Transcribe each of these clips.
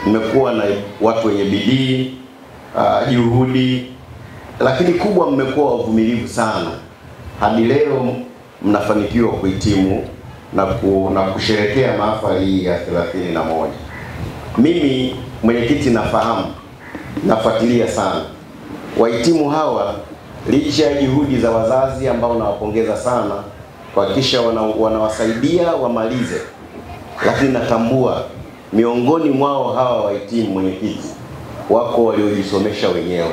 mmekuwa na watu wenye bidii, juhudi, lakini kubwa mmekuwa wavumilivu sana. Hadi leo mnafanikiwa kuhitimu na kusherehekea mahafali hii ya 31. Mimi mwenyekiti nafahamu, nafuatilia sana wahitimu hawa, licha ya juhudi za wazazi ambao nawapongeza sana kuhakikisha wanawasaidia wamalize, lakini natambua miongoni mwao hawa wahitimu, mwenyekiti, wako waliojisomesha wenyewe.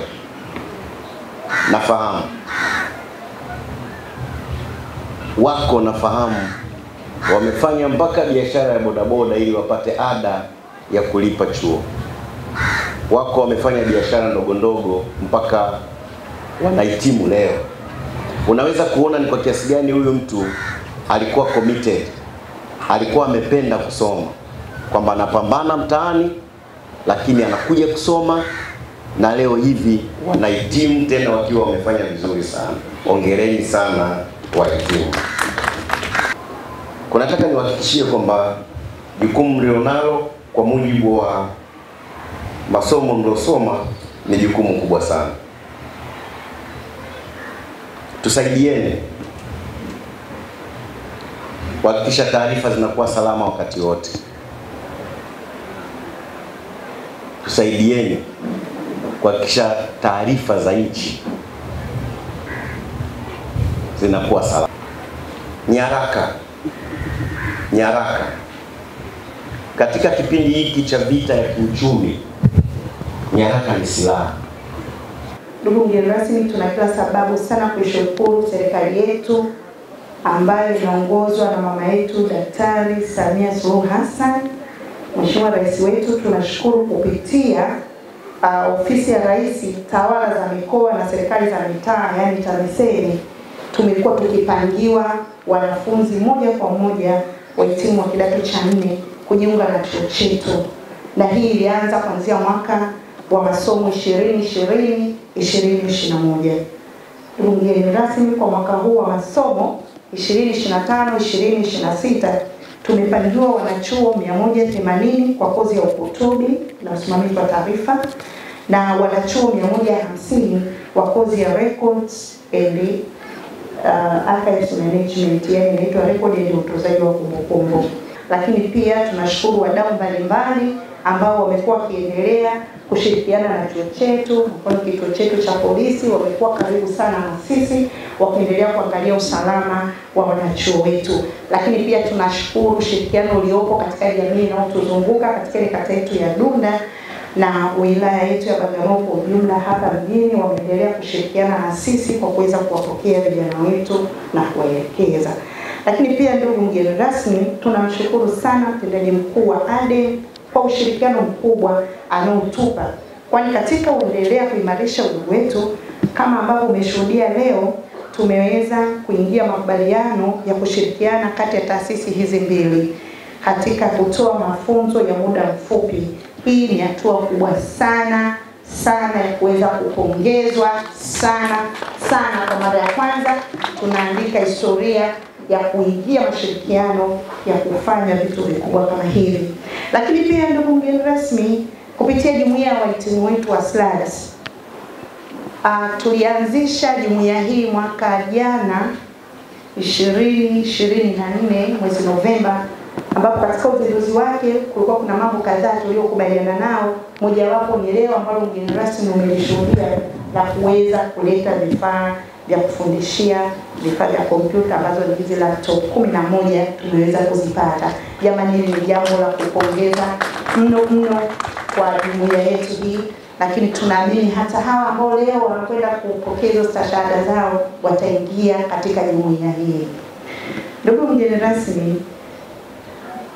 Nafahamu wako, nafahamu wamefanya mpaka biashara ya bodaboda ili wapate ada ya kulipa chuo. Wako wamefanya biashara ndogo ndogo mpaka wanahitimu leo. Unaweza kuona ni kwa kiasi gani huyu mtu alikuwa committed, alikuwa amependa kusoma, kwamba anapambana mtaani lakini anakuja kusoma, na leo hivi wanahitimu tena wakiwa wamefanya vizuri sana. Hongereni sana wahitimu. Kunataka niwahakikishie kwamba jukumu mlionalo kwa mujibu wa masomo mliosoma ni jukumu kubwa sana. Tusaidieni kuhakikisha taarifa zinakuwa salama wakati wote. Tusaidieni kuhakikisha taarifa za nchi zinakuwa salama. Nyaraka katika kipindi hiki cha vita ya kiuchumi, nyaraka ni silaha. Ndugu mgeni rasmi, tuna kila sababu sana kuishukuru serikali yetu ambayo inaongozwa na mama yetu Daktari Samia Suluhu Hassan, Mheshimiwa Rais wetu. Tunashukuru kupitia ofisi ya Rais, tawala za mikoa na serikali za mitaa, yani TAMISEMI, tumekuwa tukipangiwa wanafunzi moja kwa moja wahitimu wa kidato cha 4 kujiunga na chuo chetu, na hii ilianza kuanzia mwaka wa masomo 2020-2021. Ndugu mgeni rasmi, kwa mwaka huu wa masomo 2025-2026 tumepangiwa wanachuo 180 kwa kozi ya ukutubi na usimamizi wa taarifa, na wanachuo 150 wa kozi ya records and archives management, yani inaitwa record and utunzaji wa kumbukumbu. Lakini pia tunashukuru wadau mbalimbali ambao wamekuwa wakiendelea kushirikiana na chuo chetu. Mfano, kituo chetu cha polisi wamekuwa karibu sana na sisi wakiendelea kuangalia usalama wa wanachuo wetu. Lakini pia tunashukuru ushirikiano uliopo katika jamii inayotuzunguka katika kata yetu ya Dunda na wilaya yetu ya Bagamoyo kwa ujumla. Hapa mjini wameendelea kushirikiana na sisi kwa kuweza kuwapokea vijana wetu na kuwaelekeza. Lakini pia ndugu mgeni rasmi, tunamshukuru sana mtendaji mkuu wa ADEM kwa ushirikiano mkubwa anaotupa, kwani katika kuendelea kuimarisha udugu wetu kama ambavyo umeshuhudia leo, tumeweza kuingia makubaliano ya kushirikiana kati ya taasisi hizi mbili katika kutoa mafunzo ya muda mfupi. Hii ni hatua kubwa sana ya kuweza kupongezwa sana. Kwa mara ya kwanza tunaandika historia ya kuingia mashirikiano ya kufanya vitu vikubwa kama hivi. Lakini pia ndugu mgeni rasmi, kupitia jumuiya ya wahitimu wetu wa SLADS, tulianzisha jumuiya hii mwaka jana 2024 mwezi Novemba, ambapo katika uzinduzi wake kulikuwa kuna mambo kadhaa tuliyokubaliana nao. Mojawapo ni leo ambalo mgeni rasmi umelishuhudia, na kuweza kuleta vifaa vya kufundishia, vifaa vya kompyuta ambazo ni hizi laptop 11 tumeweza kuzipata. Jamani, ni jambo la kupongeza mno kwa jumuiya yetu hii. Lakini tunaamini hata hawa ambao leo wanakwenda kupokea stashahada zao wataingia katika jumuiya hii. Ndugu mgeni rasmi,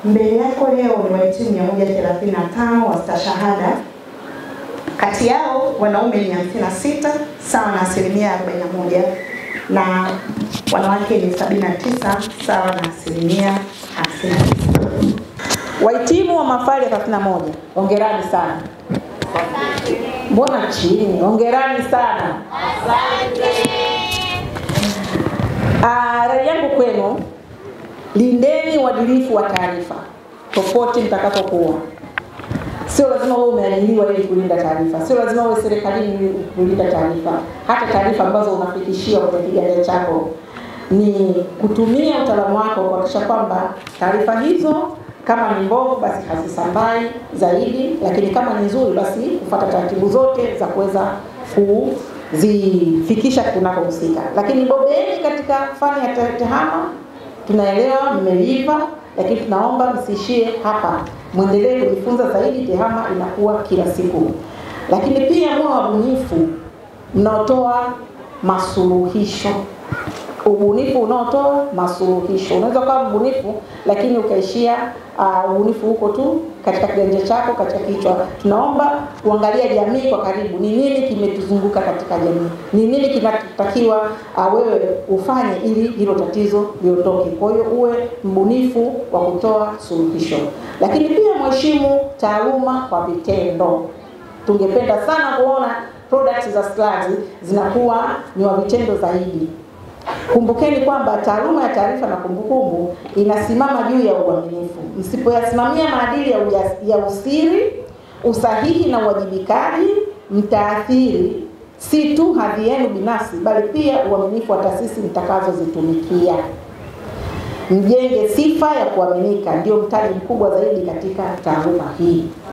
mbele yako leo ni wahitimu 135 wa stashahada. Kati yao wanaume ni 56 sawa na 41%, na wanawake ni 79 sawa na 50%. Wahitimu wa mahafali ya 31, hongerani sana. Mbona chini? Hongerani sana. Asante. Rai yangu kwenu, lindeni uadilifu wa taarifa popote mtakapokuwa. Sio lazima wewe umeajiriwa ili kulinda taarifa. Sio lazima wewe serikalini ili kulinda taarifa. Hata taarifa ambazo unafikishia kwenye kiganja chako, ni kutumia utaalamu wako kuhakikisha kwamba taarifa hizo kama ni mbovu basi hazisambai zaidi, lakini kama ni nzuri basi kufuata taratibu zote za kuweza kuzifikisha kunakohusika. Lakini bobeeni katika fani ya TEHAMA, tunaelewa mmeiva, lakini tunaomba msiishie hapa. Muendelee kujifunza zaidi, TEHAMA inakuwa kila siku. Lakini pia mwe wabunifu mnaotoa masuluhisho. Ubunifu unaotoa masuluhisho. Unaweza kuwa mbunifu lakini ukaishia ubunifu huko tu katika kiganja chako, katika kichwa. Tunaomba kuangalia jamii kwa karibu. Ni nini kimetuzunguka katika jamii? Ni nini kinatakiwa wewe ufanye ili hilo tatizo liondoke? Kwa hiyo uwe mbunifu wa kutoa suluhisho. Lakini pia mheshimu taaluma kwa vitendo. Tungependa sana kuona products za SLADS zinakuwa ni wa vitendo zaidi. Kumbukeni kwamba taaluma ya taarifa na kumbukumbu inasimama juu ya uaminifu. Msipoyasimamia maadili ya usiri, usahihi na uwajibikaji, mtaathiri si tu hadhi yenu binafsi bali pia uaminifu wa taasisi mtakazozitumikia. Mjenge sifa ya kuaminika, ndio mtaji mkubwa zaidi katika taaluma hii.